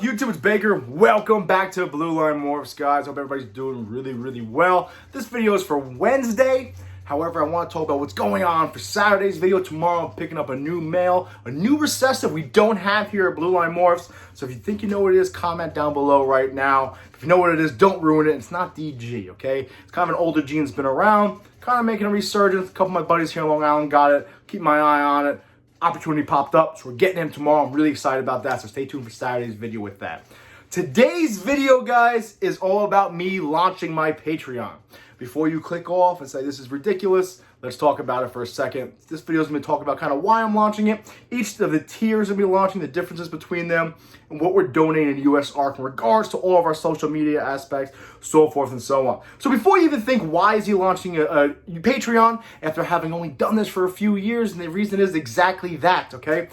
YouTube? It's Baker. Welcome back to Blue Line Morphs, guys. Hope everybody's doing really well. This video is for Wednesday. However, I want to talk about what's going on for Saturday's video. Tomorrow, I'm picking up a new male, a new recessive we don't have here at Blue Line Morphs. So if you think you know what it is, comment down below right now. If you know what it is, don't ruin it. It's not DG, okay? It's kind of an older gene that's been around, kind of making a resurgence. A couple of my buddies here in Long Island got it. Keep my eye on it. Opportunity popped up, so we're getting him tomorrow. I'm really excited about that, so stay tuned for Saturday's video with that. Today's video, guys, is all about me launching my Patreon. Before you click off and say this is ridiculous, let's talk about it for a second. This video is going to talk about kind of why I'm launching it, each of the tiers I'm going to be launching, the differences between them, and what we're donating to USARC in regards to all of our social media aspects, so forth and so on. So before you even think, why is he launching a Patreon after having only done this for a few years? And the reason is exactly that, okay?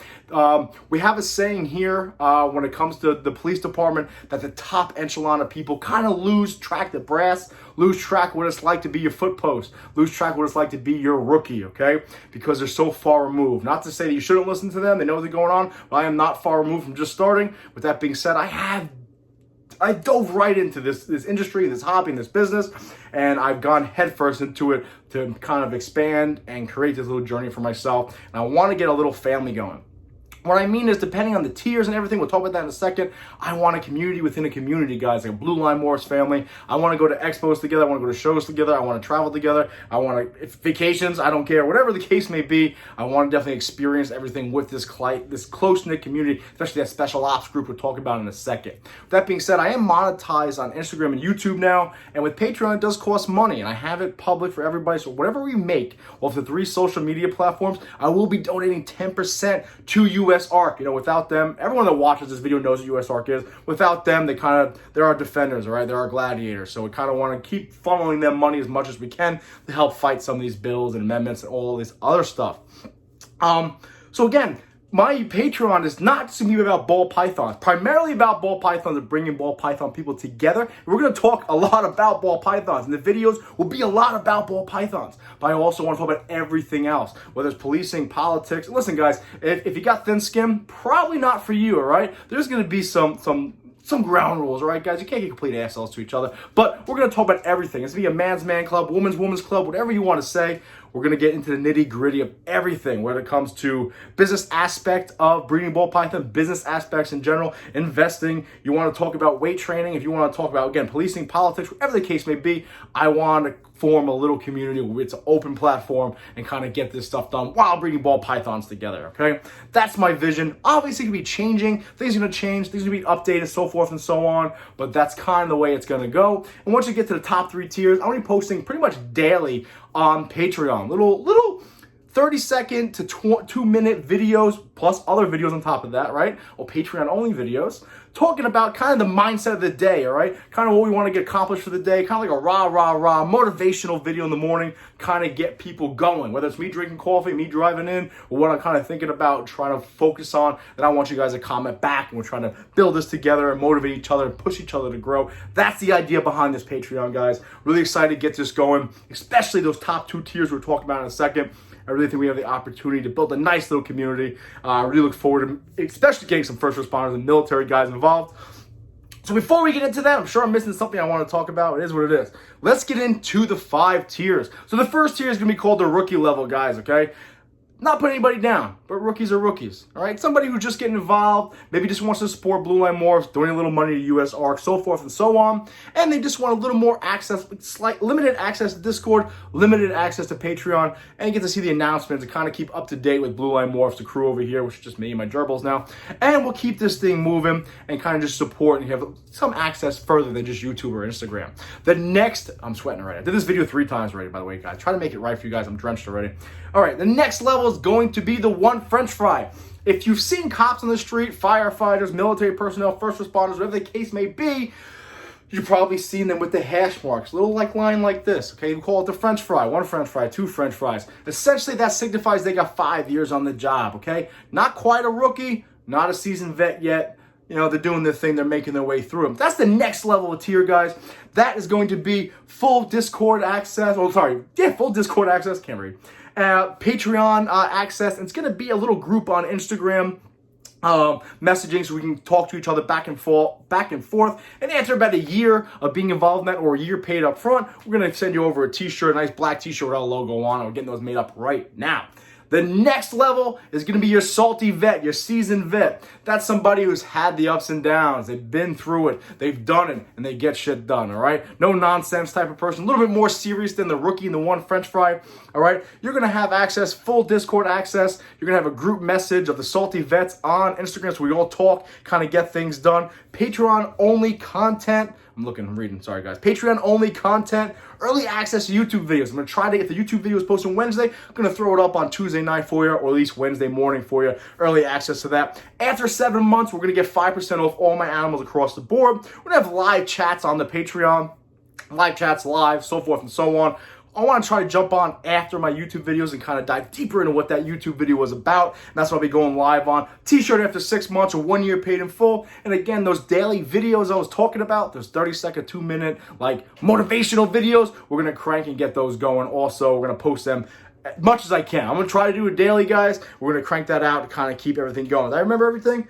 We have a saying here when it comes to the police department that the top echelon of people kind of lose track of brass, lose track of what it's like to be your foot post, lose track of what it's like to be your rookie, okay? Because they're so far removed. Not to say that you shouldn't listen to them, they know what's going on, but I am not far removed from just starting. With that being said, I dove right into this industry, this hobby, and this business, and I've gone headfirst into it to kind of expand and create this little journey for myself, and I want to get a little family going. What I mean is, depending on the tiers and everything, we'll talk about that in a second, I want a community within a community, guys, like a Blue Line Morphs family. I want to go to expos together. I want to go to shows together. I want to travel together. I want to, vacations, I don't care. Whatever the case may be, I want to definitely experience everything with this close-knit community, especially that special ops group we'll talk about in a second. With that being said, I am monetized on Instagram and YouTube now, and with Patreon, it does cost money, and I have it public for everybody. So whatever we make off the 3 social media platforms, I will be donating 10% to USARC. You know, without them, everyone that watches this video knows what USARC is. Without them, they're our defenders, all right? They're our gladiators. So we kind of want to keep funneling them money as much as we can to help fight some of these bills and amendments and all this other stuff. So again, my Patreon is not to be about ball pythons, primarily about ball pythons and bringing ball python people together. We're going to talk a lot about ball pythons, and the videos will be a lot about ball pythons. But I also want to talk about everything else, whether it's policing, politics. Listen, guys, if you got thin skin, probably not for you, all right? There's going to be some ground rules, all right, guys? You can't get complete assholes to each other. But we're going to talk about everything. It's going to be a man's man club, woman's club, whatever you want to say. We're going to get into the nitty-gritty of everything when it comes to business aspect of breeding ball python, business aspects in general, investing. You want to talk about weight training. If you want to talk about, again, policing, politics, whatever the case may be, I want to form a little community where it's an open platform and kind of get this stuff done while breeding ball pythons together, okay? That's my vision. Obviously, it can be changing. Things are going to change. Things are going to be updated, so forth and so on, but that's kind of the way it's going to go. And once you get to the top 3 tiers, I'm going to be posting pretty much daily on Patreon. Little 30-second to 2-minute videos, plus other videos on top of that, right? Or Patreon-only videos, talking about kind of the mindset of the day, all right? Kind of what we want to get accomplished for the day, kind of like a rah, motivational video in the morning, kind of get people going. Whether it's me drinking coffee, me driving in, or what I'm kind of thinking about, trying to focus on, then I want you guys to comment back, and we're trying to build this together and motivate each other and push each other to grow. That's the idea behind this Patreon, guys. Really excited to get this going, especially those top 2 tiers we're talking about in a second. I really think we have the opportunity to build a nice little community. I really look forward to especially getting some first responders and military guys involved. So before we get into that, I'm sure I'm missing something I want to talk about. It is what it is. Let's get into the 5 tiers. So the first tier is going to be called the rookie level, guys, okay? Not putting anybody down, but rookies are rookies, all right? Somebody who's just getting involved, maybe just wants to support Blue Line Morphs, donate a little money to USARC, so forth and so on, and they just want a little more access, limited access to Discord, limited access to Patreon, and get to see the announcements and kind of keep up to date with Blue Line Morphs, the crew over here, which is just me and my gerbils now, and we'll keep this thing moving and kind of just support and have some access further than just YouTube or Instagram. The next, I'm sweating already. I did this video 3 times already, by the way, guys. Try to make it right for you guys. I'm drenched already. All right, the next level is going to be the 1 French fry. If you've seen cops on the street, firefighters, military personnel, first responders, whatever the case may be, you've probably seen them with the hash marks, little like line like this, okay? We call it the French fry, 1 French fry, 2 French fries. Essentially, that signifies they got 5 years on the job, okay? Not quite a rookie, not a seasoned vet yet. You know, they're doing their thing, they're making their way through them. That's the next level of tier, guys. That is going to be full Discord access, full Discord access, can't read. Patreon access, and it's going to be a little group on Instagram messaging so we can talk to each other back and forth. And after about a year of being involved in that, or a year paid up front, we're going to send you over a t-shirt, a nice black t-shirt with our logo on it. We're getting those made up right now. The next level is going to be your salty vet, your seasoned vet. That's somebody who's had the ups and downs. They've been through it. They've done it, and they get shit done, all right? No nonsense type of person. A little bit more serious than the rookie and the one French fry, all right? You're going to have access, full Discord access. You're going to have a group message of the salty vets on Instagram so we all talk, kind of get things done. Patreon-only content. I'm reading, sorry guys. Patreon-only content, early access to YouTube videos. I'm going to try to get the YouTube videos posted on Wednesday. I'm going to throw it up on Tuesday night for you, or at least Wednesday morning for you. Early access to that. After 7 months, we're going to get 5% off all my animals across the board. We're going to have live chats on the Patreon. Live chats, live, so forth and so on. I want to try to jump on after my YouTube videos and kind of dive deeper into what that YouTube video was about. And that's what I'll be going live on. T-shirt after 6 months or 1 year paid in full. And again, those daily videos I was talking about, those 30-second, 2-minute, like motivational videos, we're going to crank and get those going. Also, we're going to post them as much as I can. I'm going to try to do it daily, guys. We're going to crank that out to kind of keep everything going. Did I remember everything?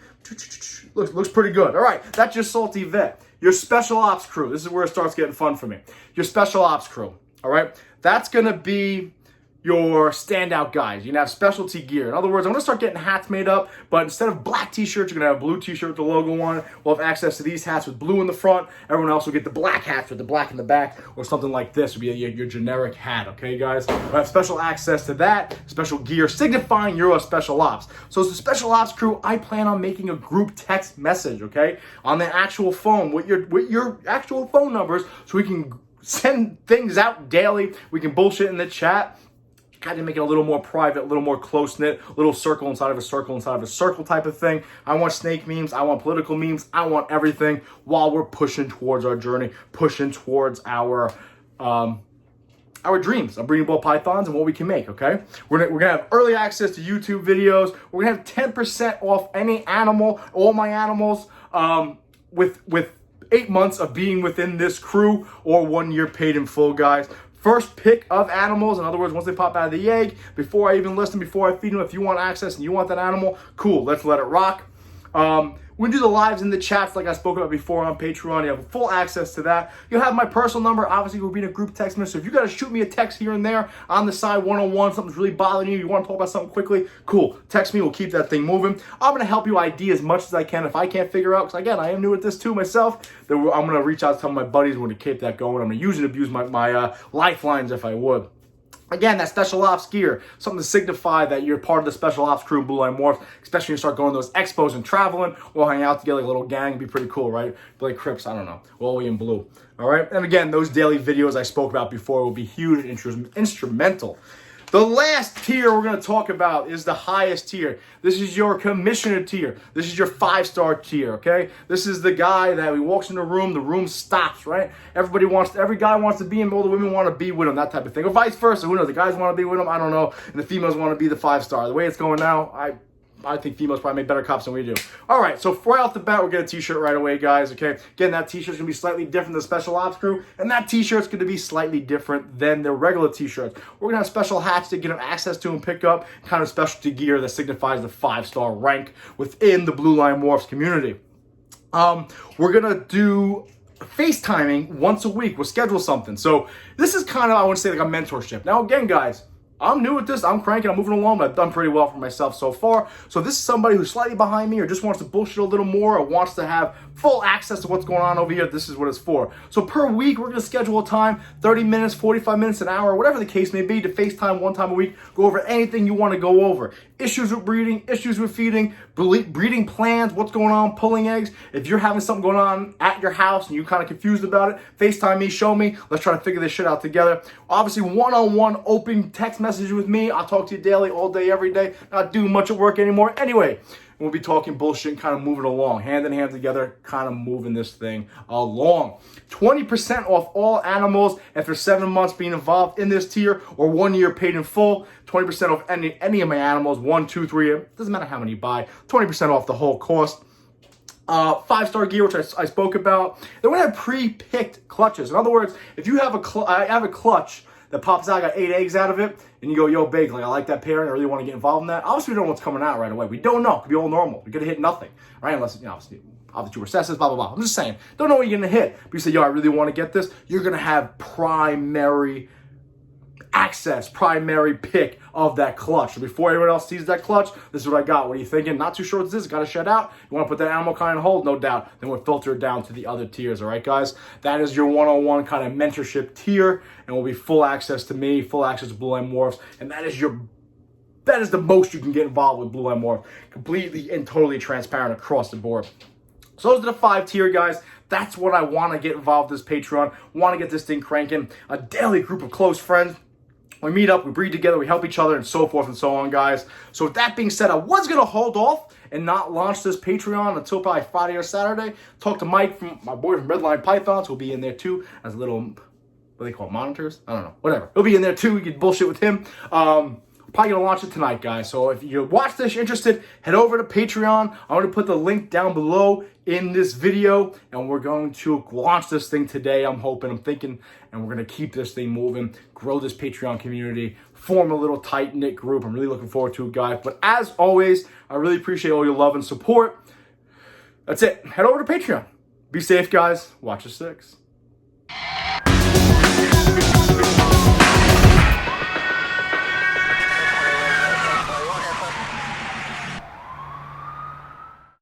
Looks pretty good. All right, that's your salty vet. Your special ops crew. This is where it starts getting fun for me. Your special ops crew. All right, that's going to be your standout guys. You're going to have specialty gear. In other words, I'm going to start getting hats made up, but instead of black t-shirts, you're going to have a blue t-shirt with the logo on it. We'll have access to these hats with blue in the front. Everyone else will get the black hats with the black in the back, or something like this would be your generic hat, okay, guys? We'll have special access to that, special gear signifying you're a special ops. So as the special ops crew, I plan on making a group text message, okay, on the actual phone with your actual phone numbers so we can send things out daily. We can bullshit in the chat. Kind of make it a little more private, a little more close-knit, a little circle inside of a circle inside of a circle type of thing. I want snake memes. I want political memes. I want everything while we're pushing towards our journey, pushing towards our dreams of breeding ball pythons and what we can make, okay? We're gonna have early access to YouTube videos. We're gonna have 10% off any animal, all my animals, with 8 months of being within this crew, or 1 year paid in full, guys. First pick of animals, in other words, once they pop out of the egg, before I even list them, before I feed them, if you want access and you want that animal, cool, let's let it rock. We're gonna do the lives in the chats like I spoke about before on Patreon. You have full access to that. You'll have my personal number. Obviously, we'll be in a group text message. So if you gotta shoot me a text here and there on the side, one-on-one, something's really bothering you, you wanna talk about something quickly, cool, text me, we'll keep that thing moving. I'm gonna help you ID as much as I can. If I can't figure out, because again, I am new at this too myself, then I'm gonna reach out to some of my buddies. We're gonna keep that going. I'm gonna use and abuse my lifelines if I would. Again, that special ops gear, something to signify that you're part of the special ops crew in Blue Line Morphs, especially when you start going to those expos and traveling. We'll hang out together like a little gang. It'd be pretty cool, right? Be like Crips, I don't know. We'll all be in blue, all right? And again, those daily videos I spoke about before will be huge and instrumental. The last tier we're going to talk about is the highest tier. This is your commissioner tier. This is your 5-star tier, okay? This is the guy that when he walks in the room stops, right? Every guy wants to be him, all the women want to be with him, that type of thing. Or vice versa, who knows? The guys want to be with him, I don't know. And the females want to be the 5-star. The way it's going now, I think females probably make better cops than we do. All right, so right off the bat, we'll get a t-shirt right away, guys, okay? Again, that t-shirt's going to be slightly different than the Special Ops crew, and that t-shirt's going to be slightly different than the regular t-shirts. We're going to have special hats to get them access to and pick up, kind of specialty gear that signifies the 5-star rank within the Blue Line Morphs community. We're going to do FaceTiming once a week. We'll schedule something. So this is kind of, I want to say, like a mentorship. Now, again, guys, I'm new at this. I'm cranking. I'm moving along. But I've done pretty well for myself so far. So this is somebody who's slightly behind me or just wants to bullshit a little more or wants to have full access to what's going on over here. This is what it's for. So per week, we're going to schedule a time, 30 minutes, 45 minutes, an hour, whatever the case may be, to FaceTime one time a week. Go over anything you want to go over. Issues with breeding, issues with feeding, breeding plans, what's going on, pulling eggs. If you're having something going on at your house and you're kind of confused about it, FaceTime me, show me. Let's try to figure this shit out together. Obviously, one-on-one open text message with me. I'll talk to you daily, all day, every day. Not doing much of work anymore. Anyway, we'll be talking bullshit and kind of moving along, hand in hand together, kind of moving this thing along. 20% off all animals after 7 months being involved in this tier, or 1 year paid in full. 20% off any of my animals, 1, 2, 3, doesn't matter how many you buy. 20% off the whole cost. 5-star gear, which I spoke about. Then we have pre-picked clutches. In other words, if you have I have a clutch that pops out, got 8 eggs out of it, and you go, yo, big, like, I like that pairing, I really want to get involved in that. Obviously, we don't know what's coming out right away. We don't know. It could be all normal. You're going to hit nothing, right? Unless, you know, obviously recessives, blah, blah, blah. I'm just saying, don't know what you're going to hit. But you say, yo, I really want to get this. You're going to have primary access, primary pick of that clutch. So before anyone else sees that clutch, this is what I got. What are you thinking? Not too sure what this is. Got to shut out. You want to put that animal kind of hold? No doubt. Then we'll filter it down to the other tiers. All right, guys? That is your one-on-one kind of mentorship tier, and will be full access to me, full access to Blue Line Morphs, and that is the most you can get involved with Blue Line Morphs. Completely and totally transparent across the board. So those are the 5 tier, guys. That's what I want to get involved with this Patreon. Want to get this thing cranking. A daily group of close friends. We meet up, we breed together, we help each other, and so forth and so on, guys. So with that being said, I was going to hold off and not launch this Patreon until probably Friday or Saturday. Talk to Mike, my boy from Redline Pythons, who'll be in there too as a little, what do they call it, monitors? I don't know, whatever. He'll be in there too, we can bullshit with him. Probably going to launch it tonight, guys. So if you watch this, you're interested, head over to Patreon. I'm going to put the link down below in this video, and we're going to launch this thing today, I'm hoping, I'm thinking, and we're going to keep this thing moving, grow this Patreon community, form a little tight-knit group. I'm really looking forward to it, guys. But as always, I really appreciate all your love and support. That's it. Head over to Patreon. Be safe, guys. Watch the 6.